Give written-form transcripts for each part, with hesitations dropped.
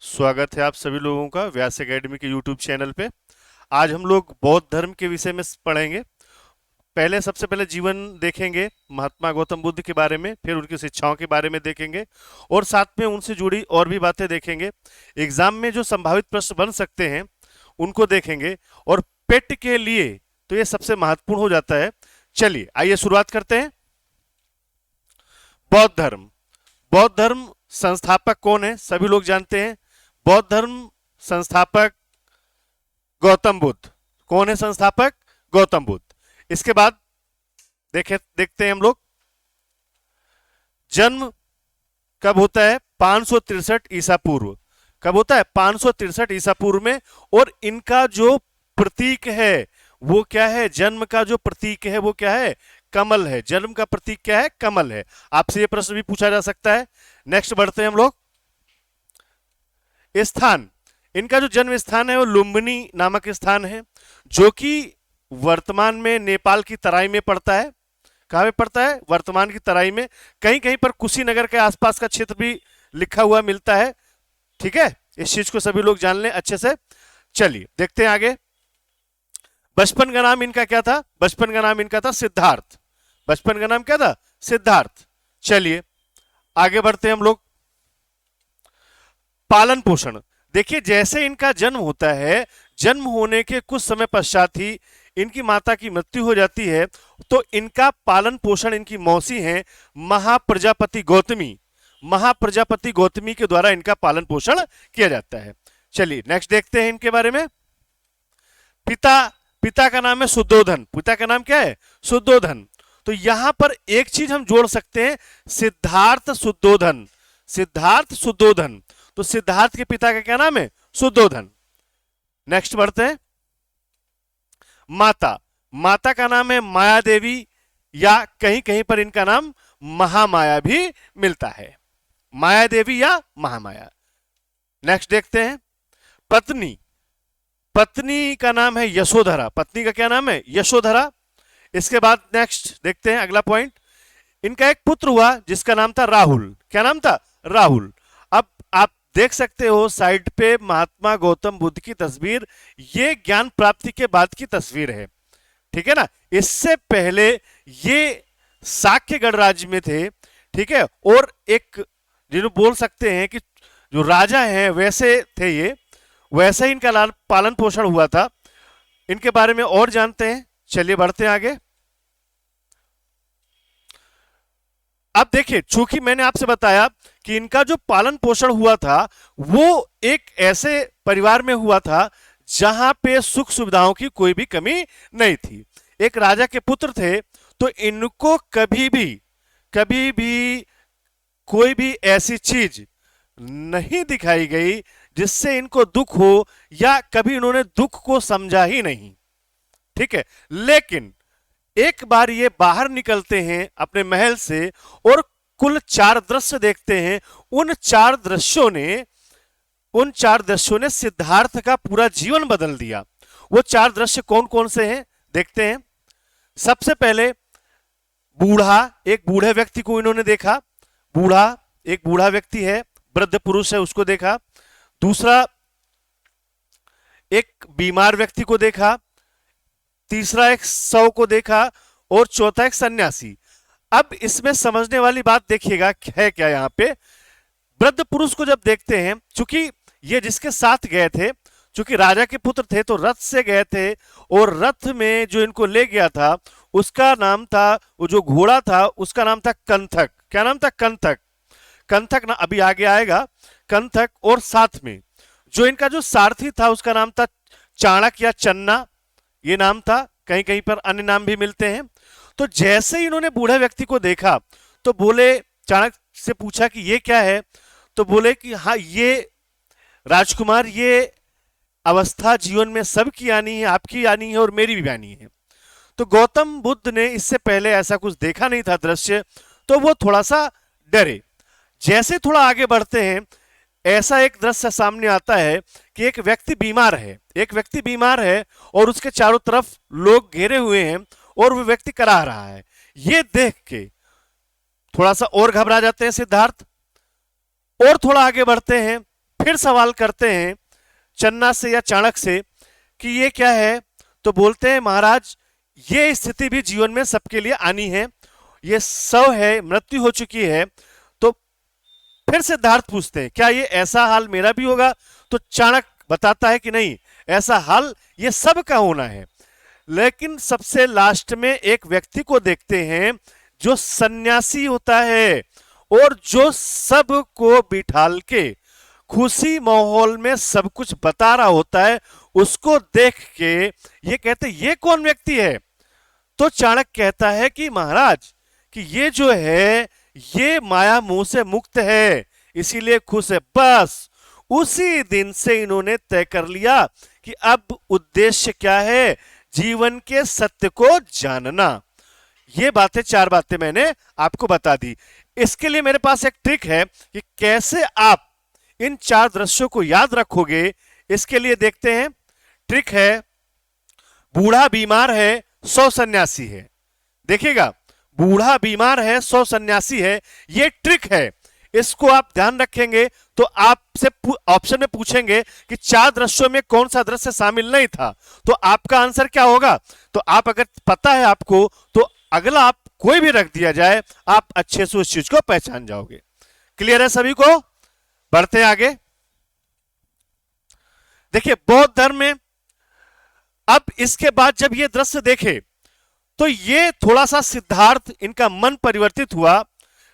स्वागत है आप सभी लोगों का व्यास एकेडमी के यूट्यूब चैनल पे। आज हम लोग बौद्ध धर्म के विषय में पढ़ेंगे। सबसे पहले जीवन देखेंगे महात्मा गौतम बुद्ध के बारे में, फिर उनकी शिक्षाओं के बारे में देखेंगे और साथ में उनसे जुड़ी और भी बातें देखेंगे। एग्जाम में जो संभावित प्रश्न बन सकते हैं उनको देखेंगे और पेट के लिए तो ये सबसे महत्वपूर्ण हो जाता है। चलिए आइए शुरुआत करते हैं। बौद्ध धर्म। बौद्ध धर्म संस्थापक कौन है? सभी लोग जानते हैं। बौद्ध धर्म संस्थापक गौतम बुद्ध। कौन है संस्थापक? गौतम बुद्ध। इसके बाद देखते हैं हम लोग जन्म कब होता है? 563 ईसा पूर्व। कब होता है? 563 ईसा पूर्व में। और इनका जो प्रतीक है वो क्या है? जन्म का जो प्रतीक है वो क्या है? कमल है। जन्म का प्रतीक क्या है? कमल है। आपसे ये प्रश्न भी पूछा जा सकता है। नेक्स्ट बढ़ते हैं हम लोग। स्थान। इनका जो जन्म स्थान है वो लुम्बिनी नामक स्थान है, जो कि वर्तमान में नेपाल की तराई में पड़ता है। कहां में पड़ता है? वर्तमान की तराई में। कहीं कहीं पर कुशीनगर के आसपास का क्षेत्र भी लिखा हुआ मिलता है। ठीक है, इस चीज को सभी लोग जान लें अच्छे से। चलिए देखते हैं आगे। बचपन का नाम इनका क्या था? बचपन का नाम इनका था सिद्धार्थ। बचपन का नाम क्या था? सिद्धार्थ। चलिए आगे बढ़ते हैं हम लोग। पालन पोषण। देखिए जैसे इनका जन्म होता है, जन्म होने के कुछ समय पश्चात ही इनकी माता की मृत्यु हो जाती है, तो इनका पालन पोषण इनकी मौसी हैं महाप्रजापति गौतमी। महाप्रजापति गौतमी के द्वारा इनका पालन पोषण किया जाता है। चलिए नेक्स्ट देखते हैं इनके बारे में। पिता। पिता का नाम है शुद्धोधन। पिता का नाम क्या है? शुद्धोधन। तो यहां पर एक चीज हम जोड़ सकते हैं, सिद्धार्थ शुद्धोधन। सिद्धार्थ शुद्धोधन। तो सिद्धार्थ के पिता का क्या नाम है? शुद्धोधन। नेक्स्ट बढ़ते हैं। माता। माता का नाम है माया देवी, या कहीं कहीं पर इनका नाम महामाया भी मिलता है। माया देवी या महामाया। नेक्स्ट देखते हैं। पत्नी। पत्नी का नाम है यशोधरा। पत्नी का क्या नाम है? यशोधरा। इसके बाद नेक्स्ट देखते हैं अगला पॉइंट। इनका एक पुत्र हुआ जिसका नाम था राहुल। क्या नाम था? राहुल। अब आप देख सकते हो साइड पे महात्मा गौतम बुद्ध की तस्वीर, ये ज्ञान प्राप्ति के बाद की तस्वीर है। ठीक है ना? इससे पहले ये साक्य गणराज्य में थे। ठीक है, और एक जिन्हें बोल सकते हैं कि जो राजा हैं वैसे थे ये, वैसे ही इनका पालन पोषण हुआ था। इनके बारे में और जानते हैं। चलिए बढ़ते हैं आगे। अब देखिए, चूंकि मैंने आपसे बताया कि इनका जो पालन पोषण हुआ था वो एक ऐसे परिवार में हुआ था जहां पे सुख सुविधाओं की कोई भी कमी नहीं थी। एक राजा के पुत्र थे, तो इनको कभी भी कोई भी ऐसी चीज नहीं दिखाई गई जिससे इनको दुख हो, या कभी इन्होंने दुख को समझा ही नहीं। ठीक है, लेकिन एक बार ये बाहर निकलते हैं अपने महल से और कुल 4 दृश्य देखते हैं। उन चार दृश्यों ने सिद्धार्थ का पूरा जीवन बदल दिया। वो 4 दृश्य कौन कौन से हैं देखते हैं। सबसे पहले बूढ़ा, एक बूढ़े व्यक्ति को इन्होंने देखा। एक बूढ़ा व्यक्ति है, वृद्ध पुरुष है, उसको देखा। दूसरा, एक बीमार व्यक्ति को देखा। तीसरा, एक शव को देखा। और चौथा, एक सन्यासी। अब इसमें समझने वाली बात देखिएगा है क्या यहां पे। वृद्ध पुरुष को जब देखते हैं, चूंकि ये जिसके साथ गए थे, चूंकि राजा के पुत्र थे तो रथ से गए थे, और रथ में जो इनको ले गया था उसका नाम था, वो जो घोड़ा था उसका नाम था कंथक। क्या नाम था? कंथक। कंथक ना अभी आगे आएगा। कंथक। और साथ में जो इनका जो सारथी था उसका नाम था चाणक्य या चन्ना, ये नाम था। कहीं कहीं पर अन्य नाम भी मिलते हैं। तो जैसे ही इन्होंने बूढ़े व्यक्ति को देखा तो बोले, चाणक्य से पूछा कि ये क्या है? तो बोले कि हाँ, ये राजकुमार, ये अवस्था जीवन में सबकी आनी है, आपकी आनी है और मेरी भी आनी है। तो गौतम बुद्ध ने इससे पहले ऐसा कुछ देखा नहीं था दृश्य, तो वो थोड़ा सा डरे। जैसे थोड़ा आगे बढ़ते हैं, ऐसा एक दृश्य सामने आता है कि एक व्यक्ति बीमार है और उसके चारों तरफ लोग घेरे हुए हैं और वो व्यक्ति कराह रहा है। ये देख के थोड़ा सा और घबरा जाते हैं सिद्धार्थ। और थोड़ा आगे बढ़ते हैं, फिर सवाल करते हैं चन्ना से या चाणक्य से कि ये क्या है, तो बोलते हैं महाराज ये स्थिति भी जीवन में सबके लिए आनी है, ये शव है, मृत्यु हो चुकी है। तो फिर सिद्धार्थ पूछते हैं क्या ये ऐसा हाल मेरा भी होगा, तो चाणक्य बताता है कि नहीं, ऐसा हाल ये सब का होना है। लेकिन सबसे लास्ट में एक व्यक्ति को देखते हैं जो सन्यासी होता है और जो सबको बिठाल के खुशी माहौल में सब कुछ बता रहा होता है। उसको देख के ये कहते ये कौन व्यक्ति है, तो चाणक्य कहता है कि महाराज कि ये जो है ये माया मोह से मुक्त है, इसीलिए खुश है। बस उसी दिन से इन्होंने तय कर लिया कि अब उद्देश्य क्या है, जीवन के सत्य को जानना। ये बातें, चार बातें मैंने आपको बता दी। इसके लिए मेरे पास एक ट्रिक है कि कैसे आप इन चार दृश्यों को याद रखोगे। इसके लिए देखते हैं, ट्रिक है बूढ़ा बीमार है 100 सन्यासी है। देखिएगा, बूढ़ा बीमार है 100 सन्यासी है, ये ट्रिक है। इसको आप ध्यान रखेंगे तो आपसे ऑप्शन में पूछेंगे कि चार दृश्यों में कौन सा दृश्य शामिल नहीं था, तो आपका आंसर क्या होगा। तो आप अगर पता है आपको, तो अगला आप कोई भी रख दिया जाए आप अच्छे से उस चीज को पहचान जाओगे। क्लियर है सभी को? बढ़ते हैं आगे। देखिए बौद्ध धर्म में अब इसके बाद जब ये दृश्य देखे तो ये थोड़ा सा सिद्धार्थ इनका मन परिवर्तित हुआ,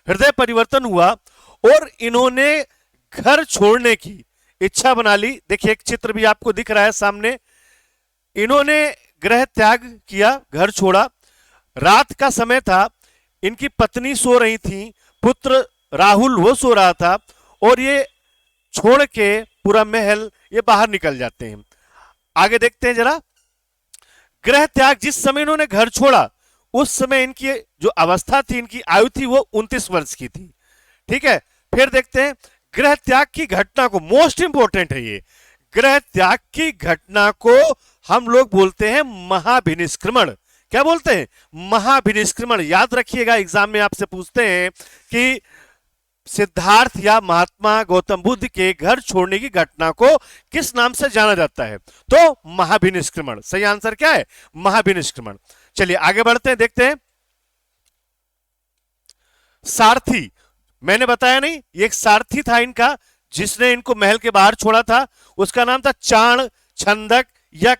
हृदय परिवर्तन हुआ और इन्होंने घर छोड़ने की इच्छा बना ली। देखिए एक चित्र भी आपको दिख रहा है सामने। इन्होंने गृह त्याग किया, घर छोड़ा। रात का समय था, इनकी पत्नी सो रही थी, पुत्र राहुल वो सो रहा था और ये छोड़ के पूरा महल ये बाहर निकल जाते हैं। आगे देखते हैं जरा। गृह त्याग, जिस समय इन्होंने घर छोड़ा उस समय इनकी जो अवस्था थी, इनकी आयु थी वो 29 वर्ष की थी। ठीक है, फिर देखते हैं गृह त्याग की घटना को, मोस्ट इंपोर्टेंट है ये, गृह त्याग की घटना को हम लोग बोलते हैं महाभिनिष्क्रमण। क्या बोलते हैं? महाभिनिष्क्रमण। याद रखिएगा, एग्जाम में आपसे पूछते हैं कि सिद्धार्थ या महात्मा गौतम बुद्ध के घर छोड़ने की घटना को किस नाम से जाना जाता है, तो महाभिनिष्क्रमण। सही आंसर क्या है? महाभिनिष्क्रमण। चलिए आगे बढ़ते हैं, देखते हैं। सारथी, मैंने बताया नहीं, ये एक सारथी था इनका जिसने इनको महल के बाहर छोड़ा था। उसका नाम था चाण, छंदक, या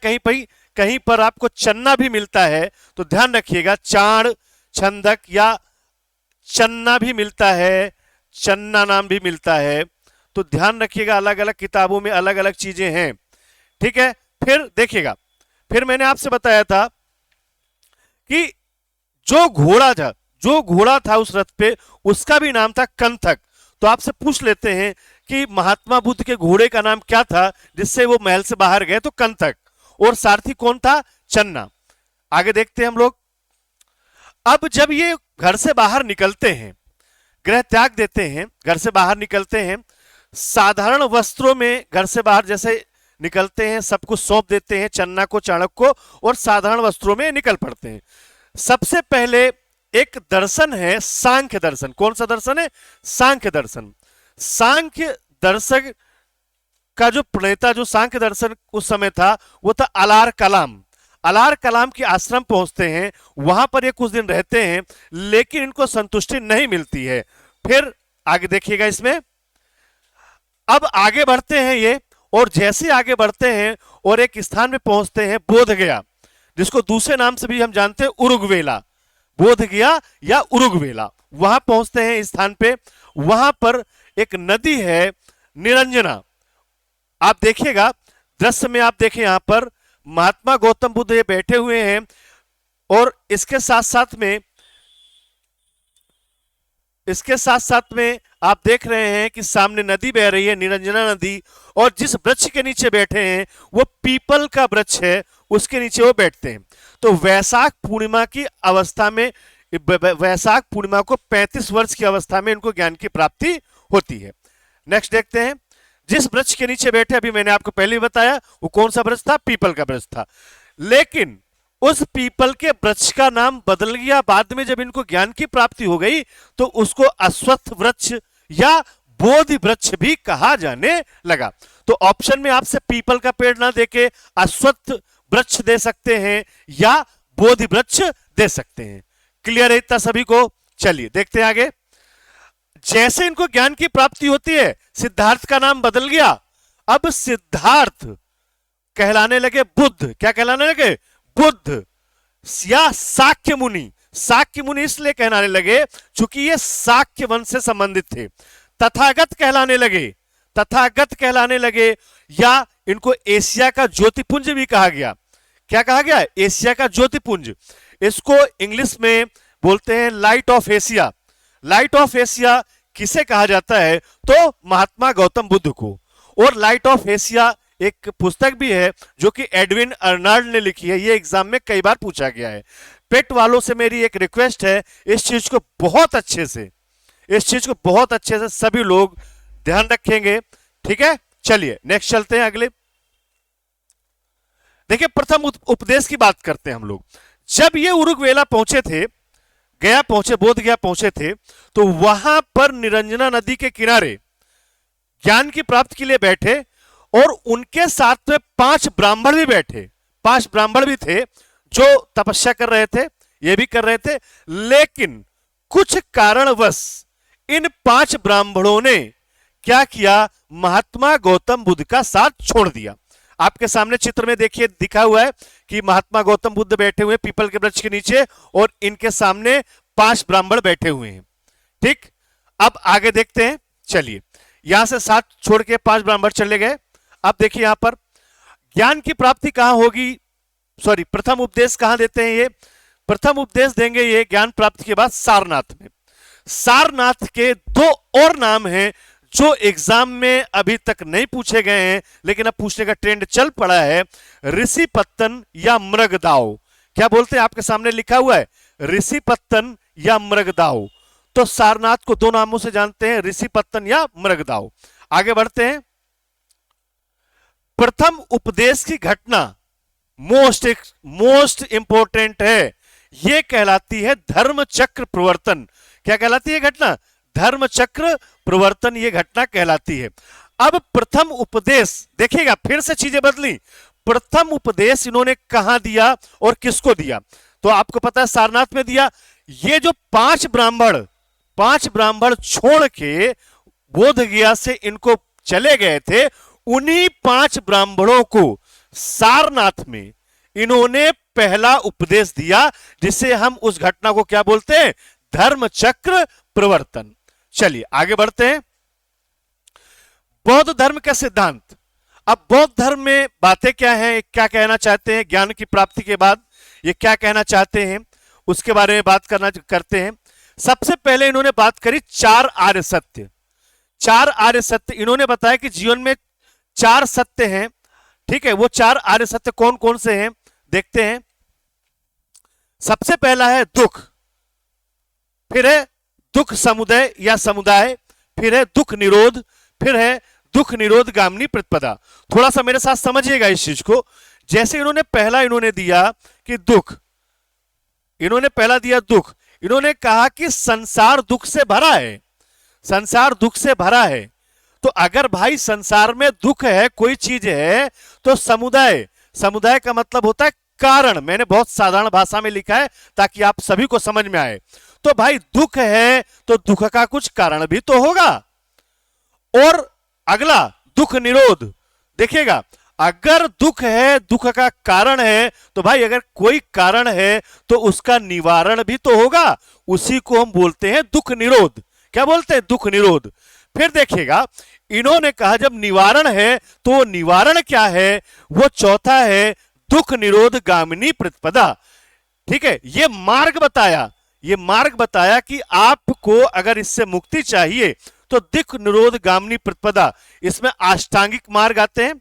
कहीं पर आपको चन्ना भी मिलता है, तो ध्यान रखिएगा चाण, छंदक या चन्ना भी मिलता है, चन्ना नाम भी मिलता है, तो ध्यान रखिएगा अलग अलग किताबों में अलग अलग चीजें हैं। ठीक है, फिर देखिएगा, फिर मैंने आपसे बताया था कि जो घोड़ा था उस रथ पे, उसका भी नाम था कंथक। तो आपसे पूछ लेते हैं कि महात्मा बुद्ध के घोड़े का नाम क्या था जिससे वो महल से बाहर गए, तो कंथक। और सारथी कौन था? चन्ना। आगे देखते हैं हम लोग। अब जब ये घर से बाहर निकलते हैं, गृह त्याग देते हैं, घर से बाहर निकलते हैं, साधारण वस्त्रों में घर से बाहर जैसे निकलते हैं, सब कुछ सौंप देते हैं चन्ना को, चाणक्य को, और साधारण वस्त्रों में निकल पड़ते हैं। सबसे पहले एक दर्शन है सांख्य दर्शन। कौन सा दर्शन है? सांख्य दर्शन। सांख्य दर्शन का जो प्रणेता, जो सांख्य दर्शन उस समय था, वो था अलार कलाम। अलार कलाम के आश्रम पहुंचते हैं, वहां पर ये कुछ दिन रहते हैं, लेकिन इनको संतुष्टि नहीं मिलती है। फिर आगे देखिएगा इसमें। अब आगे बढ़ते हैं ये, और जैसे आगे बढ़ते हैं और एक स्थान में पहुंचते हैं बोध गया, जिसको दूसरे नाम से भी हम जानते हैं उरुगवेला, बोध गया या उरुगवेला। वहां पहुंचते हैं स्थान पे, वहां पर एक नदी है निरंजना। आप देखिएगा दृश्य में, आप देखें यहां पर महात्मा गौतम बुद्ध ये बैठे हुए हैं और इसके साथ साथ में आप देख रहे हैं कि सामने नदी बह रही है, निरंजना नदी, और जिस वृक्ष के नीचे बैठे हैं वो पीपल का वृक्ष है, उसके नीचे वो बैठते हैं। तो वैशाख पूर्णिमा की अवस्था में, वैशाख पूर्णिमा को 35 वर्ष की अवस्था में इनको ज्ञान की प्राप्ति होती है। नेक्स्ट देखते हैं। जिस वृक्ष के नीचे बैठे, अभी मैंने आपको पहले ही बताया, वो कौन सा वृक्ष था? पीपल का वृक्ष था। लेकिन उस पीपल के वृक्ष का नाम बदल गया बाद में, जब इनको ज्ञान की प्राप्ति हो गई तो उसको अश्वत्थ वृक्ष या बोधि वृक्ष भी कहा जाने लगा। तो ऑप्शन में आपसे पीपल का पेड़ ना देके अश्वत्थ वृक्ष दे सकते हैं या बोधि वृक्ष दे सकते हैं। क्लियर है इतना सभी को? चलिए देखते हैं आगे। जैसे इनको ज्ञान की प्राप्ति होती है, सिद्धार्थ का नाम बदल गया। अब सिद्धार्थ कहलाने लगे बुद्ध। क्या कहलाने लगे? बुद्ध या साक्य मुनि। साक्य मुनि इसलिए कहलाने लगे क्योंकि ये साक्य वंश से संबंधित थे। तथागत कहलाने लगे। तथागत कहलाने लगे या इनको एशिया का ज्योतिपुंज भी कहा गया। क्या कहा गया? एशिया का ज्योतिपुंज। इसको इंग्लिश में बोलते हैं light of Asia. Light of Asia किसे कहा जाता है? तो महात्मा गौतम बुद्ध को। और लाइट ऑफ एशिया एक पुस्तक भी है जो कि एडविन अर्नाल्ड ने लिखी है। ये एग्जाम में कई बार पूछा गया है। पेट वालों से मेरी एक रिक्वेस्ट है, इस चीज को बहुत अच्छे से सभी लोग ध्यान रखेंगे, ठीक है? चलिए नेक्स्ट चलते हैं अगले। देखिए प्रथम उपदेश की बात करते हैं हम लोग। जब ये उरुग्वेला पहुंचे थे, बोध गया पहुंचे थे, तो वहां पर निरंजना नदी के किनारे ज्ञान की प्राप्ति के लिए बैठे और उनके साथ में 5 ब्राह्मण भी बैठे। 5 ब्राह्मण भी थे जो तपस्या कर रहे थे, ये भी कर रहे थे। लेकिन कुछ कारणवश इन 5 ब्राह्मणों ने क्या किया? महात्मा गौतम बुद्ध का साथ छोड़ दिया। आपके सामने चित्र में देखिए दिखा हुआ है कि महात्मा गौतम बुद्ध बैठे हुए पीपल के वृक्ष के नीचे और इनके सामने 5 ब्राह्मण बैठे हुए हैं। ठीक, अब आगे देखते हैं। चलिए, यहां से साथ छोड़ के 5 ब्राह्मण चले गए। अब देखिए यहां पर ज्ञान की प्राप्ति कहां होगी? सॉरी, प्रथम उपदेश कहां देते हैं? ये प्रथम उपदेश देंगे ये ज्ञान प्राप्ति के बाद सारनाथ में। सारनाथ के 2 और नाम हैं जो एग्जाम में अभी तक नहीं पूछे गए हैं, लेकिन अब पूछने का ट्रेंड चल पड़ा है। ऋषिपत्तन या मृगदाव। क्या बोलते हैं? आपके सामने लिखा हुआ है ऋषिपत्तन या मृगदाव। तो सारनाथ को 2 नामों से जानते हैं, ऋषिपत्तन या मृगदाव। आगे बढ़ते हैं। प्रथम उपदेश की घटना मोस्ट इंपोर्टेंट है। यह कहलाती है धर्म चक्र प्रवर्तन। क्या कहलाती है घटना? धर्म चक्र प्रवर्तन ये घटना कहलाती है। अब प्रथम उपदेश देखिएगा, फिर से चीजें बदली। प्रथम उपदेश इन्होंने कहां दिया और किसको दिया? तो आपको पता है सारनाथ में दिया। ये जो 5 ब्राह्मण छोड़ के बोध गया से इनको चले गए थे, उन्हीं 5 ब्राह्मणों को सारनाथ में इन्होंने पहला उपदेश दिया, जिसे हम उस घटना को क्या बोलते हैं? धर्म चक्र प्रवर्तन। चलिए आगे बढ़ते हैं। बौद्ध धर्म का सिद्धांत। अब बौद्ध धर्म में बातें क्या हैं, क्या कहना चाहते हैं ज्ञान की प्राप्ति के बाद, ये क्या कहना चाहते हैं, उसके बारे में बात करते हैं। सबसे पहले इन्होंने बात करी 4 आर्य सत्य। 4 आर्य सत्य इन्होंने बताया कि जीवन में 4 सत्य हैं। ठीक है, वो 4 आर्य सत्य कौन कौन से हैं देखते हैं। सबसे पहला है दुख, फिर है दुख समुदय या समुदाय, फिर है दुख निरोध, फिर है दुख निरोध गामिनी प्रतिपदा। थोड़ा सा मेरे साथ समझिएगा इस चीज को। जैसे इन्होंने दिया कि दुख, इन्होंने पहला दिया दुख। इन्होंने कहा कि संसार दुख से भरा है, संसार दुख से भरा है। तो अगर भाई संसार में दुख है, कोई चीज है, तो समुदाय का मतलब होता है कारण। मैंने बहुत साधारण भाषा में लिखा है ताकि आप सभी को समझ में आए। तो भाई दुख है तो दुख का कुछ कारण भी तो होगा। और अगला दुख निरोध। देखिएगा, अगर दुख है, दुख का कारण है, तो भाई अगर कोई कारण है तो उसका निवारण भी तो होगा। उसी को हम बोलते हैं दुख निरोध। क्या बोलते हैं? दुख निरोध। फिर देखिएगा, इन्होंने कहा जब निवारण है तो निवारण क्या है? वो चौथा है दुख निरोध गामिनी प्रतिपदा। ठीक है, ये मार्ग बताया कि आपको अगर इससे मुक्ति चाहिए तो दुख निरोध गामिनी प्रतिपदा, इसमें अष्टांगिक मार्ग आते हैं।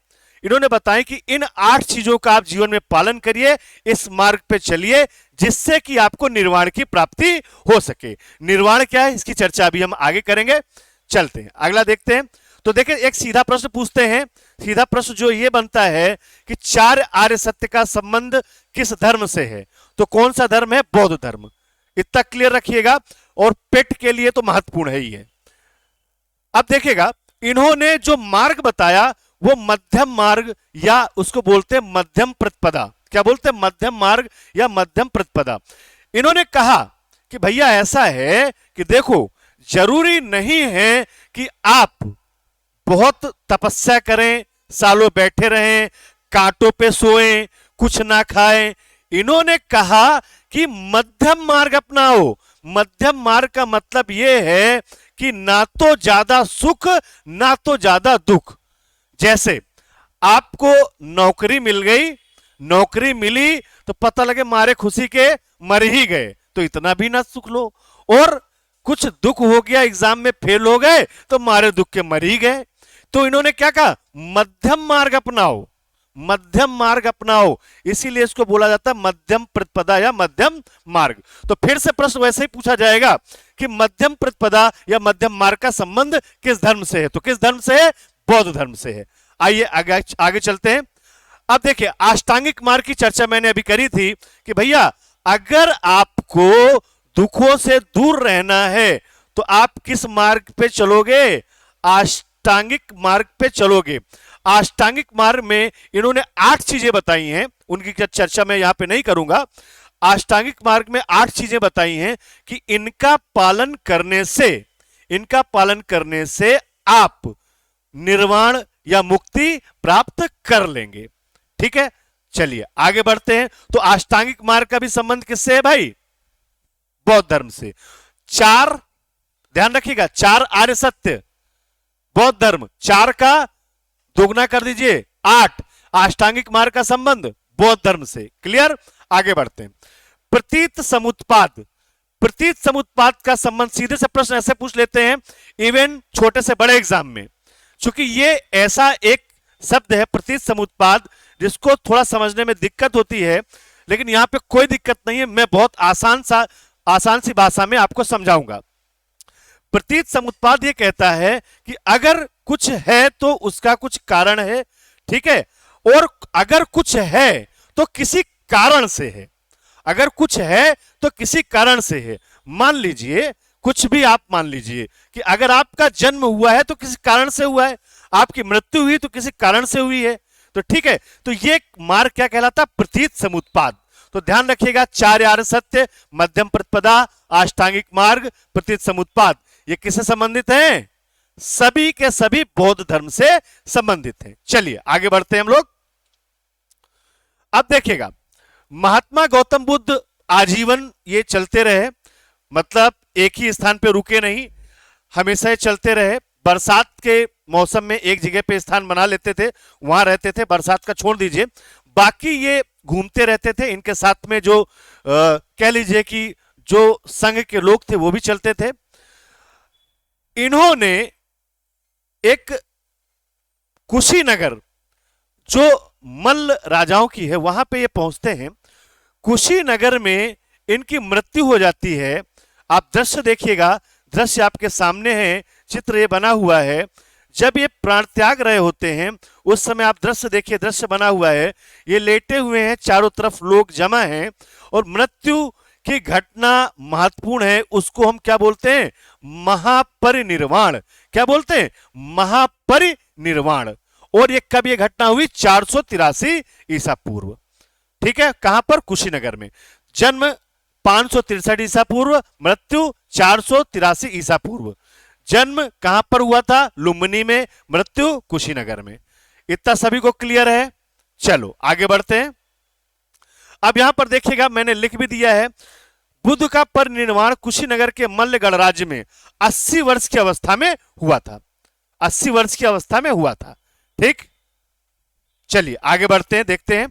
इन्होंने बताया कि इन 8 चीजों का आप जीवन में पालन करिए, इस मार्ग पे चलिए, जिससे कि आपको निर्वाण की प्राप्ति हो सके। निर्वाण क्या है, इसकी चर्चा अभी हम आगे करेंगे। चलते हैं, अगला देखते हैं। तो देखिए, एक सीधा प्रश्न पूछते हैं। सीधा प्रश्न जो ये बनता है कि 4 आर्य सत्य का संबंध किस धर्म से है? तो कौन सा धर्म है? बौद्ध धर्म। इतना क्लियर रखिएगा, और पेट के लिए तो महत्वपूर्ण है ही है। अब देखिएगा, इन्होंने जो मार्ग बताया वो मध्यम मार्ग या उसको बोलते हैं मध्यम प्रतिपदा। क्या बोलते हैं? मध्यम मार्ग या मध्यम प्रतिपदा। इन्होंने कहा कि भैया ऐसा है कि देखो, जरूरी नहीं है कि आप बहुत तपस्या करें, सालों बैठे रहें, कांटों पे सोएं, कुछ ना खाएं। इन्होंने कहा कि मध्यम मार्ग अपनाओ। मध्यम मार्ग का मतलब यह है कि ना तो ज्यादा सुख ना तो ज्यादा दुख। जैसे आपको नौकरी मिल गई, नौकरी मिली तो पता लगे मारे खुशी के मर ही गए, तो इतना भी ना सुख लो। और कुछ दुख हो गया, एग्जाम में फेल हो गए तो मारे दुख के मर ही गए। तो इन्होंने क्या कहा? मध्यम मार्ग अपनाओ, मध्यम मार्ग अपनाओ। इसीलिए इसको बोला जाता है मध्यम प्रतिपदा या मध्यम मार्ग। तो फिर से प्रश्न वैसे ही पूछा जाएगा कि मध्यम प्रतिपदा या मध्यम मार्ग का संबंध किस धर्म से है? तो किस धर्म से है? बौद्ध धर्म से है। आइए आगे चलते हैं। अब देखिए, अष्टांगिक मार्ग की चर्चा मैंने अभी करी थी कि भैया अगर आपको दुखों से दूर रहना है तो आप किस मार्ग पे चलोगे? अष्टांगिक मार्ग पे चलोगे। अष्टांगिक मार्ग में इन्होंने 8 चीजें बताई हैं, उनकी चर्चा मैं यहां पे नहीं करूंगा। अष्टांगिक मार्ग में 8 चीजें बताई हैं कि इनका पालन करने से आप निर्वाण या मुक्ति प्राप्त कर लेंगे। ठीक है, चलिए आगे बढ़ते हैं। तो अष्टांगिक मार्ग का भी संबंध किससे है भाई? बौद्ध धर्म से। 4, ध्यान रखिएगा, 4 आर्य सत्य बौद्ध धर्म, 4 का दोगुना कर दीजिए 8। अष्टांगिक मार्ग का संबंध बौद्ध धर्म से। क्लियर? आगे बढ़ते हैं। प्रतीत समुत्पाद, प्रतीत समुत्पाद का संबंध सीधे से प्रश्न ऐसे पूछ लेते हैं इवन छोटे से बड़े एग्जाम में, क्योंकि ये ऐसा एक शब्द है प्रतीत समुत्पाद जिसको थोड़ा समझने में दिक्कत होती है, लेकिन यहां पे कोई दिक्कत नहीं है, मैं बहुत आसान सी भाषा में आपको समझाऊंगा। प्रतीत समुत्पाद ये कहता है कि अगर कुछ है तो उसका कुछ कारण है, ठीक है, और अगर कुछ है तो किसी कारण से है। अगर कुछ है तो किसी कारण से है। मान लीजिए, कुछ भी आप मान लीजिए कि अगर आपका जन्म हुआ है तो किसी कारण से हुआ है, आपकी मृत्यु हुई तो किसी कारण से हुई है। तो ठीक है, तो ये मार्ग क्या कहलाता? प्रतीत समुत्पाद। तो ध्यान रखिएगा, 4 आर्य सत्य, मध्यम प्रतिपदा, अष्टांगिक मार्ग, प्रतीत समुत्पाद, ये किससे संबंधित हैं? सभी के सभी बौद्ध धर्म से संबंधित हैं। चलिए आगे बढ़ते हैं हम लोग। अब देखिएगा, महात्मा गौतम बुद्ध आजीवन ये चलते रहे, मतलब एक ही स्थान पे रुके नहीं, हमेशा ये चलते रहे। बरसात के मौसम में एक जगह पे स्थान बना लेते थे, वहां रहते थे। बरसात का छोड़ दीजिए, बाकी ये घूमते रहते थे। इनके साथ में जो कह लीजिए कि जो संघ के लोग थे वो भी चलते थे। इन्होंने एक कुशीनगर जो मल्ल राजाओं की है वहां पे ये पहुंचते हैं। कुशीनगर में इनकी मृत्यु हो जाती है। आप दृश्य देखिएगा, दृश्य आपके सामने है, चित्र ये बना हुआ है। जब ये प्राण त्याग रहे होते हैं उस समय आप दृश्य देखिए, दृश्य बना हुआ है, ये लेटे हुए हैं, चारों तरफ लोग जमा हैं और मृत्यु की घटना महत्वपूर्ण है। उसको हम क्या बोलते हैं? महापरिनिर्वाण। क्या बोलते हैं? महापरिनिर्वाण। और ये कब ये घटना हुई? 483 ईसा पूर्व। ठीक है, कहां पर? कुशीनगर में। जन्म 563 ईसा पूर्व, मृत्यु 483 ईसा पूर्व। जन्म कहां पर हुआ था? लुम्बिनी में, मृत्यु कुशीनगर में। इतना सभी को क्लियर है? चलो आगे बढ़ते हैं। अब यहां पर देखिएगा, मैंने लिख भी दिया है, बुद्ध का परिनिर्वाण कुशीनगर के मल्ल गणराज्य में 80 वर्ष की अवस्था में हुआ था। 80 वर्ष की अवस्था में हुआ था। ठीक, चलिए आगे बढ़ते हैं, देखते हैं।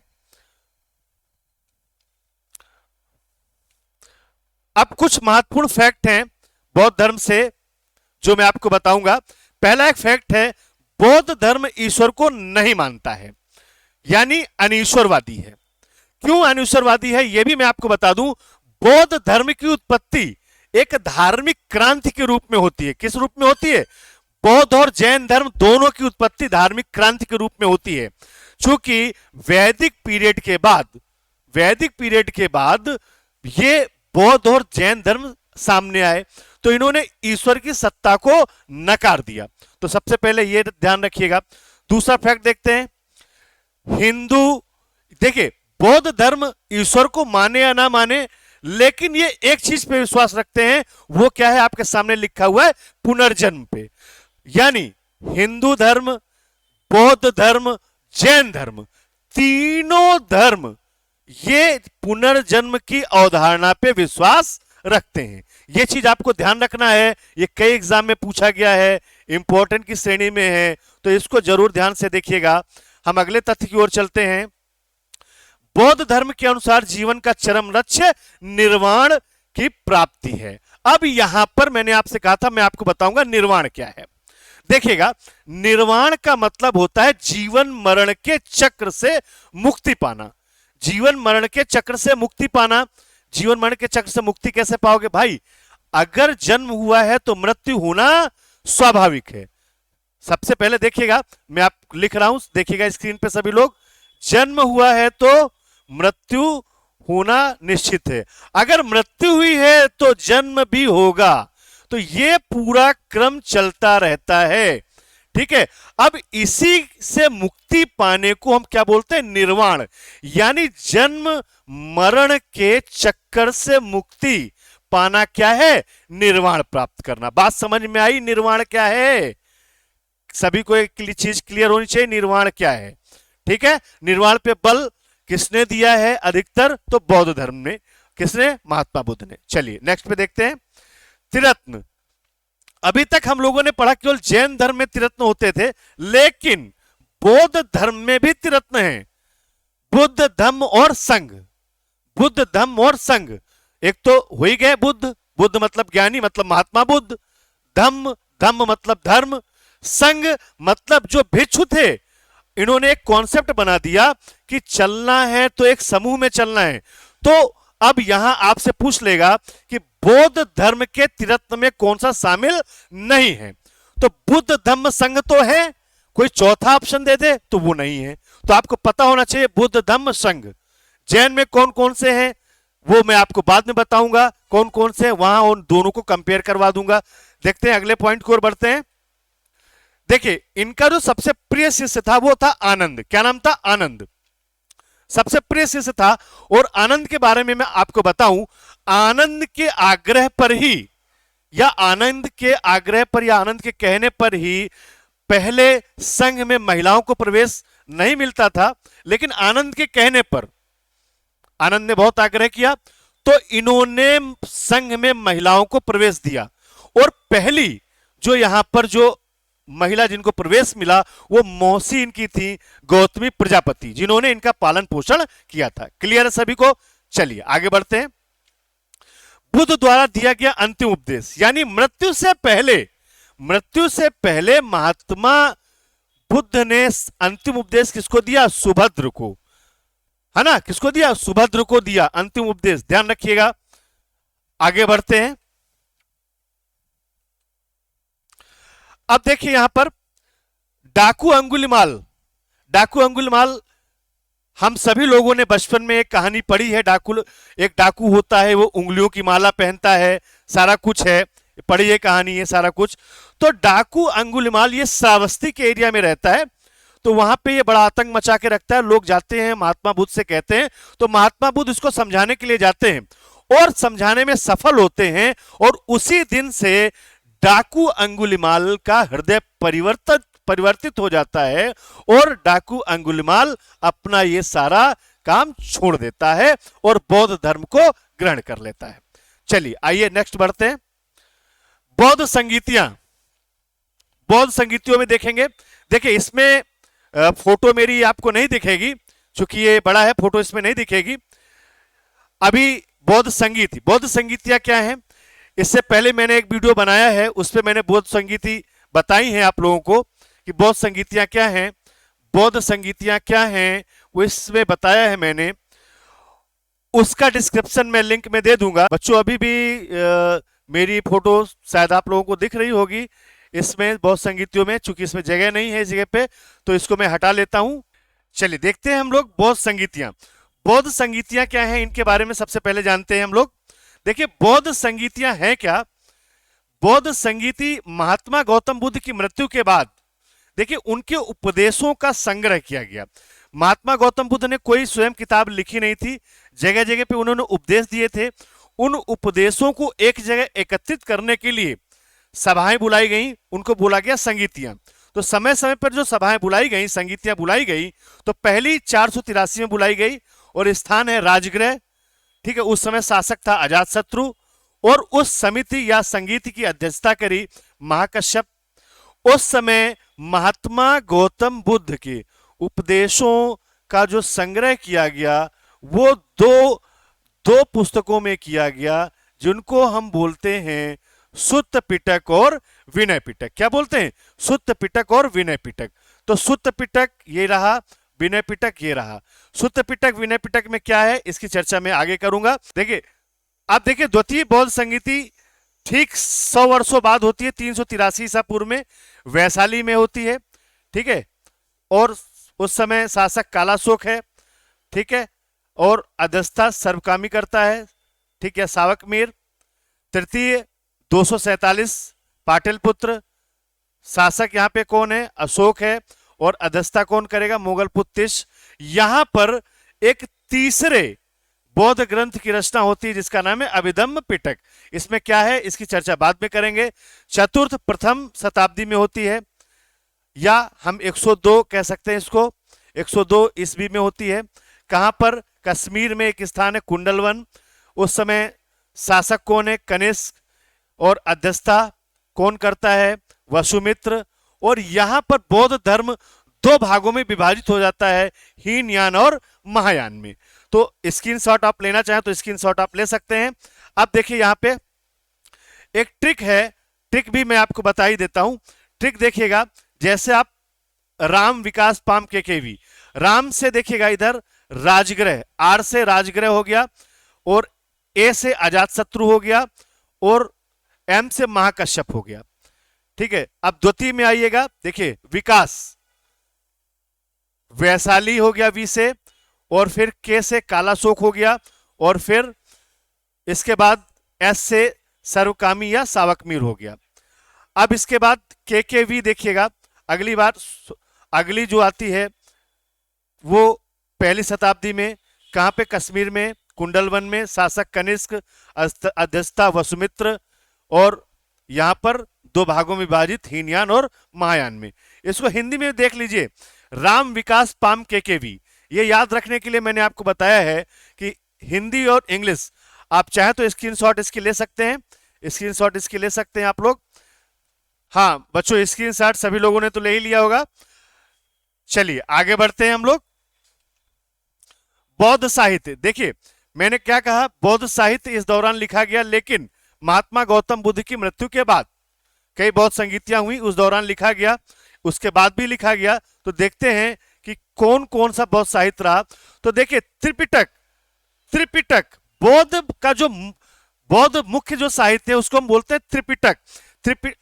अब कुछ महत्वपूर्ण फैक्ट हैं बौद्ध धर्म से जो मैं आपको बताऊंगा। पहला एक फैक्ट है, बौद्ध धर्म ईश्वर को नहीं मानता है, यानी अनीश्वरवादी है। क्यों अनीश्वरवादी है यह भी मैं आपको बता दूं। बौद्ध धर्म की उत्पत्ति एक धार्मिक क्रांति के रूप में होती है। किस रूप में होती है? बौद्ध और जैन धर्म दोनों की उत्पत्ति धार्मिक क्रांति के रूप में होती है। क्योंकि वैदिक पीरियड के बाद ये बौद्ध और जैन धर्म सामने आए, तो इन्होंने ईश्वर की सत्ता को नकार दिया। तो सबसे पहले ये ध्यान रखिएगा। दूसरा फैक्ट देखते हैं, हिंदू, देखिए बौद्ध धर्म ईश्वर को माने या ना माने, लेकिन ये एक चीज पे विश्वास रखते हैं, वो क्या है, आपके सामने लिखा हुआ है, पुनर्जन्म पे। यानी हिंदू धर्म, बौद्ध धर्म, जैन धर्म, तीनों धर्म ये पुनर्जन्म की अवधारणा पे विश्वास रखते हैं। ये चीज आपको ध्यान रखना है, ये कई एग्जाम में पूछा गया है, इंपॉर्टेंट की श्रेणी में है, तो इसको जरूर ध्यान से देखिएगा। हम अगले तथ्य की ओर चलते हैं। बौद्ध धर्म के अनुसार जीवन का चरम लक्ष्य निर्वाण की प्राप्ति है। अब यहां पर मैंने आपसे कहा था, मैं आपको बताऊंगा निर्वाण क्या है। देखिएगा, निर्वाण का मतलब होता है जीवन मरण के चक्र से मुक्ति पाना। जीवन मरण के चक्र से मुक्ति पाना। जीवन मरण के चक्र से मुक्ति कैसे पाओगे भाई? अगर जन्म हुआ है तो मृत्यु होना स्वाभाविक है। सबसे पहले देखिएगा, मैं आप लिख रहा हूं, देखिएगा स्क्रीन पे सभी लोग, जन्म हुआ है तो मृत्यु होना निश्चित है। अगर मृत्यु हुई है तो जन्म भी होगा। तो ये पूरा क्रम चलता रहता है, ठीक है। अब इसी से मुक्ति पाने को हम क्या बोलते हैं? निर्वाण। यानी जन्म मरण के चक्कर से मुक्ति पाना क्या है? निर्वाण प्राप्त करना। बात समझ में आई? निर्वाण क्या है? सभी को एक चीज क्लियर होनी चाहिए, निर्वाण क्या है, ठीक है। निर्वाण पे बल किसने दिया है अधिकतर? तो बौद्ध धर्म ने। किसने? महात्मा बुद्ध ने। चलिए नेक्स्ट पे देखते हैं, त्रिरत्न। अभी तक हम लोगों ने पढ़ा केवल जैन धर्म में त्रिरत्न होते थे, लेकिन बौद्ध धर्म में भी त्रिरत्न हैं। बुद्ध, धम्म और संघ। बुद्ध, धम्म और संघ। एक तो हो ही गए बुद्ध, बुद्ध मतलब ज्ञानी, मतलब महात्मा बुद्ध। धम्म, धम्म मतलब धर्म। संघ मतलब जो भिक्षु थे, इन्होंने एक कॉन्सेप्ट बना दिया कि चलना है तो एक समूह में चलना है। तो अब यहां आपसे पूछ लेगा कि बौद्ध धर्म के त्रिरत्न में कौन सा शामिल नहीं है? तो बुद्ध, धम्म, संघ तो है, कोई चौथा ऑप्शन दे दे तो वो नहीं है। तो आपको पता होना चाहिए बुद्ध, धम्म, संघ। जैन में कौन कौन से हैं वो मैं आपको बाद में बताऊंगा, कौन कौन से, वहां उन दोनों को कंपेयर करवा दूंगा। देखते हैं अगले पॉइंट की ओर बढ़ते हैं। देखिए, इनका जो सबसे प्रिय शिष्य था वो था आनंद। क्या नाम था? आनंद। सबसे प्रिय शिष्य था। और आनंद के बारे में मैं आपको बताऊं, आनंद के आग्रह पर ही, या आनंद के आग्रह पर या आनंद के कहने पर ही पहले संघ में महिलाओं को प्रवेश नहीं मिलता था, लेकिन आनंद के कहने पर, आनंद ने बहुत आग्रह किया तो इन्होंने संघ में महिलाओं को प्रवेश दिया। और पहली जो यहां पर जो महिला जिनको प्रवेश मिला वो मौसी इनकी थी, गौतमी प्रजापति, जिन्होंने इनका पालन पोषण किया था। क्लियर है सभी को? चलिए आगे बढ़ते हैं। बुद्ध द्वारा दिया गया अंतिम उपदेश, यानी मृत्यु से पहले महात्मा बुद्ध ने अंतिम उपदेश किसको दिया? सुभद्र को, है ना। किसको दिया? सुभद्र को दिया अंतिम उपदेश। ध्यान रखिएगा। आगे बढ़ते हैं। अब देखिए यहां पर डाकू अंगुलीमाल। डाकू अंगुलीमाल, हम सभी लोगों ने बचपन में एक कहानी पढ़ी है। एक डाकू होता है, वो उंगलियों की माला पहनता है, सारा कुछ है, पढ़ी है कहानी है, सारा कुछ। तो डाकू अंगुलीमाल ये श्रावस्ती के एरिया में रहता है। तो वहां पे ये बड़ा आतंक मचा के रखता है। लोग जाते हैं महात्मा बुद्ध से कहते हैं, तो महात्मा बुद्ध इसको समझाने के लिए जाते हैं और समझाने में सफल होते हैं। और उसी दिन से डाकू अंगुलीमाल का हृदय परिवर्तित हो जाता है और डाकू अंगुलीमाल अपना ये सारा काम छोड़ देता है और बौद्ध धर्म को ग्रहण कर लेता है। चलिए आइए नेक्स्ट बढ़ते हैं। बौद्ध संगीतियां। बौद्ध संगीतियों में देखेंगे, देखिए इसमें फोटो मेरी आपको नहीं दिखेगी क्योंकि ये बड़ा है, फोटो इसमें नहीं दिखेगी। अभी बौद्ध संगीतियां क्या है, इससे पहले मैंने एक वीडियो बनाया है, उस पर मैंने बौद्ध संगीति बताई है आप लोगों को कि बौद्ध संगीतियां क्या हैं। बौद्ध संगीतियां क्या हैं वो इसमें बताया है मैंने, उसका डिस्क्रिप्शन में लिंक में दे दूंगा। बच्चों अभी भी मेरी फोटो शायद आप लोगों को दिख रही होगी इसमें बौद्ध संगीतियों में, चूंकि इसमें जगह नहीं है इस जगह पे, तो इसको मैं हटा लेता हूं। चलिए देखते हैं हम लोग बौद्ध संगीतियां। बौद्ध संगीतियां क्या हैं इनके बारे में सबसे पहले जानते हैं हम लोग। देखिए बौद्ध संगीतियां हैं क्या? बौद्ध संगीति महात्मा गौतम बुद्ध की मृत्यु के बाद देखिए उनके उपदेशों का संग्रह किया गया। महात्मा गौतम बुद्ध ने कोई स्वयं किताब लिखी नहीं थी, जगह जगह पे उन्होंने उपदेश दिए थे। उन उपदेशों को एक जगह एकत्रित करने के लिए सभाएं बुलाई गई, उनको बोला गया संगीतियां। तो समय समय पर जो सभाएं बुलाई गई, संगीतियां बुलाई गई, तो पहली 483 में बुलाई गई और स्थान है राजगृह। ठीक है, उस समय शासक था अजातशत्रु और उस समिति या संगीत की अध्यक्षता करी महाकश्यप। उस समय महात्मा गौतम बुद्ध के उपदेशों का जो संग्रह किया गया वो दो दो पुस्तकों में किया गया, जिनको हम बोलते हैं सुत्त पिटक और विनय पिटक। क्या बोलते हैं? सुत्त पिटक और विनय पिटक। तो सुत्त पिटक ये रहा, विनय पिटक ये रहा। सुत्त पिटक विनय पिटक में क्या है इसकी चर्चा मैं आगे करूंगा। देखिए अब देखिए द्वितीय बौद्ध संगीति ठीक 100 वर्षों बाद होती है, 383 ईसा पूर्व में वैशाली में होती है। ठीक है, और उस समय शासक कालाशोक है। ठीक है, और अध्यक्षता सर्वकामी करता है। ठीक है, सावक मीर। तृतीय 247 पाटलिपुत्र। शासक यहाँ पे कौन है? अशोक है। और अध्यक्षता कौन करेगा? मुगल पुत्तिश। यहां पर एक तीसरे बौद्ध ग्रंथ की रचना होती है जिसका नाम है अभिधम्म पिटक। इसमें क्या है इसकी चर्चा बाद में करेंगे। चतुर्थ प्रथम शताब्दी में होती है, या हम 102 कह सकते हैं इसको, 102 ईस्वी में होती है। कहां पर? कश्मीर में एक स्थान है कुंडलवन। उस समय शासक कौन है? कनिष्क। और अध्यक्षता कौन करता है? वसुमित्र। और यहां पर बौद्ध धर्म दो भागों में विभाजित हो जाता है, हीनयान और महायान में। तो स्क्रीनशॉट आप लेना चाहें तो स्क्रीनशॉट आप ले सकते हैं। अब देखिए यहां पे एक ट्रिक है, ट्रिक भी मैं आपको बता ही देता हूं। ट्रिक देखिएगा, जैसे आप राम विकास पाम केकेवी, राम से देखिएगा इधर राजगृह, आर से राजगृह हो गया, और ए से अजातशत्रु हो गया, और एम से महाकश्यप हो गया। ठीक है, अब द्वितीय में आइएगा, देखिए विकास वैशाली हो गया वी से, और फिर के से कालाशोक हो गया, और फिर इसके बाद एस से सर्वकामी या सावकमीर हो गया। अब इसके बाद के वी देखिएगा, अगली बार अगली जो आती है वो पहली शताब्दी में, कहां पे? कश्मीर में कुंडलवन में, शासक कनिष्क, अध्यक्षता वसुमित्र, और यहां पर दो भागों में विभाजित हीनयान और महायान में। इसको हिंदी में देख लीजिए, राम विकास पाम केकेवी। ये याद रखने के लिए मैंने आपको बताया है कि हिंदी और इंग्लिश, आप चाहे तो स्क्रीनशॉट इसकी ले सकते हैं, स्क्रीनशॉट इसकी ले सकते हैं आप लोग। हाँ बच्चों, स्क्रीनशॉट सभी लोगों ने तो ले ही लिया होगा। चलिए आगे बढ़ते हैं हम लोग। बौद्ध साहित्य, देखिए मैंने क्या कहा, बौद्ध साहित्य इस दौरान लिखा गया, लेकिन महात्मा गौतम बुद्ध की मृत्यु के बाद कई बौद्ध संगीतियां हुई, उस दौरान लिखा गया, उसके बाद भी लिखा गया। तो देखते हैं कि कौन कौन सा बौद्ध साहित्य रहा। तो देखिए त्रिपिटक, त्रिपिटक बौद्ध का जो बौद्ध मुख्य जो साहित्य है उसको हम बोलते हैं त्रिपिटक।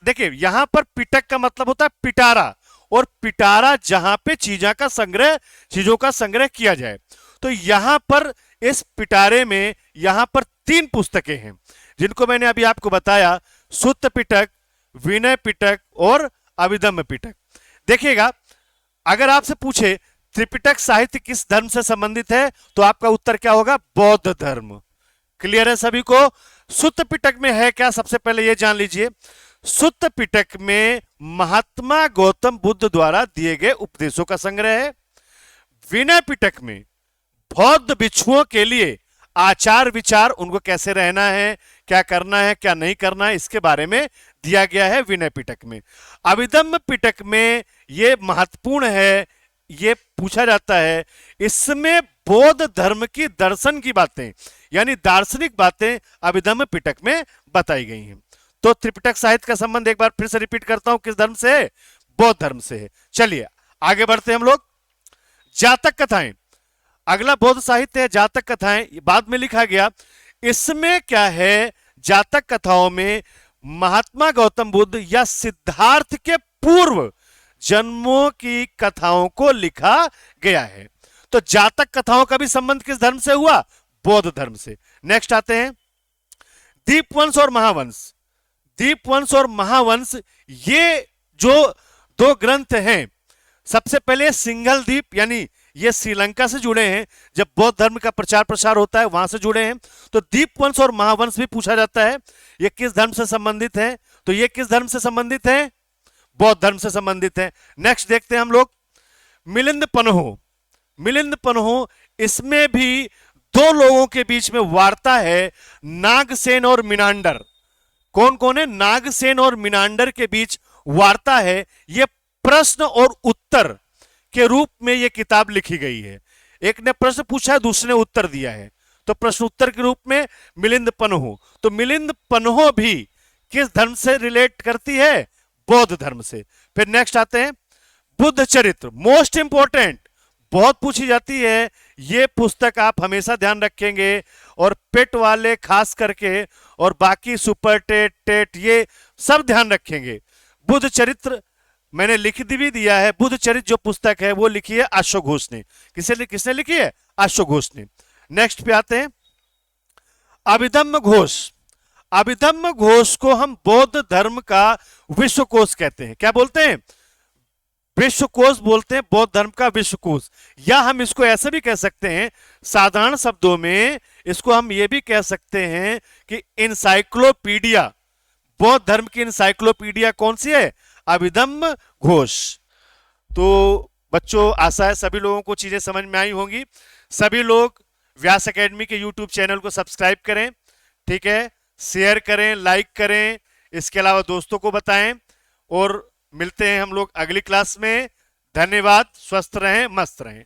देखिए यहां पर पिटक का मतलब होता है पिटारा, और पिटारा जहां पे चीजों का संग्रह किया जाए। तो यहां पर इस पिटारे में यहां पर 3 पुस्तकें हैं जिनको मैंने अभी आपको बताया, सुत्त पिटक, विनय पिटक और अभिधम्म पिटक। देखिएगा, अगर आपसे पूछे त्रिपिटक साहित्य किस धर्म से संबंधित है तो आपका उत्तर क्या होगा? बौद्ध धर्म। क्लियर है सभी को? सुत्त पिटक में है क्या, सबसे पहले यह जान लीजिए। सुत्त पिटक में महात्मा गौतम बुद्ध द्वारा दिए गए उपदेशों का संग्रह है। विनय पिटक में बौद्ध भिक्षुओं के लिए आचार विचार, उनको कैसे रहना है, क्या करना है, क्या नहीं करना है, इसके बारे में दिया गया है विनय पिटक में। अभिधम्म पिटक में यह महत्वपूर्ण है, यह पूछा जाता है, इसमें बौद्ध धर्म की दर्शन की बातें यानी दार्शनिक बातें अभिधम्म पिटक में बताई गई हैं। तो त्रिपिटक साहित्य का संबंध एक बार फिर से रिपीट करता हूं, किस धर्म से है? बौद्ध धर्म से है। चलिए आगे बढ़ते हैं हम लोग। जातक कथाएं, अगला बौद्ध साहित्य है जातक कथाएं, बाद में लिखा गया। इसमें क्या है? जातक कथाओं में महात्मा गौतम बुद्ध या सिद्धार्थ के पूर्व जन्मों की कथाओं को लिखा गया है। तो जातक कथाओं का भी संबंध किस धर्म से हुआ? बौद्ध धर्म से। नेक्स्ट आते हैं, दीपवंश और महावंश, दीपवंश और महावंश, ये जो दो ग्रंथ हैं, सबसे पहले सिंघल द्वीप यानी ये श्रीलंका से जुड़े हैं, जब बौद्ध धर्म का प्रचार प्रसार होता है वहां से जुड़े हैं। तो दीपवंश और महावंश भी पूछा जाता है, ये किस धर्म से संबंधित है? तो ये किस धर्म से संबंधित है? बौद्ध धर्म से संबंधित है। नेक्स्ट देखते हैं हम लोग मिलिंद पन्हो। मिलिंद पन्हो, इसमें भी दो लोगों के बीच में वार्ता है, नागसेन और मिनांडर। कौन कौन है? नागसेन और मिनांडर के बीच वार्ता है। यह प्रश्न और उत्तर के रूप में यह किताब लिखी गई है। एक ने प्रश्न पूछा, दूसरे ने उत्तर दिया है, तो प्रश्न उत्तर के रूप में मिलिंद पन्हो। तो मिलिंद पन्हो भी किस धर्म से रिलेट करती है? बौद्ध धर्म से। फिर नेक्स्ट आते हैं बुद्ध चरित्र, मोस्ट इंपॉर्टेंट, बहुत पूछी जाती है। ये पुस्तक आप हमेशा ध्यान रखेंगे, और पेट वाले खास करके, और बाकी सुपर टेट टेट ये सब ध्यान रखेंगे। बुद्ध चरित्र मैंने लिख भी दिया है। बुद्ध चरित्र जो पुस्तक है वो लिखी है अशोक घोष ने। किसने लिखी है? अशोक घोष ने। नेक्स्ट पे आते हैं अभिधम्म घोष। अभिधम्म घोष को हम बौद्ध धर्म का विश्वकोश कहते हैं। क्या बोलते हैं? विश्वकोश बोलते हैं, बौद्ध धर्म का विश्वकोश। या हम इसको ऐसे भी कह सकते हैं, साधारण शब्दों में इसको हम ये भी कह सकते हैं कि इंसाइक्लोपीडिया, बौद्ध धर्म की इंसाइक्लोपीडिया कौन सी है? अभिधम्म घोष। तो बच्चों, आशा है सभी लोगों को चीजें समझ में आई होंगी। सभी लोग व्यास एकेडमी के यूट्यूब चैनल को सब्सक्राइब करें, ठीक है, शेयर करें, लाइक करें, इसके अलावा दोस्तों को बताएं, और मिलते हैं हम लोग अगली क्लास में। धन्यवाद, स्वस्थ रहें, मस्त रहें।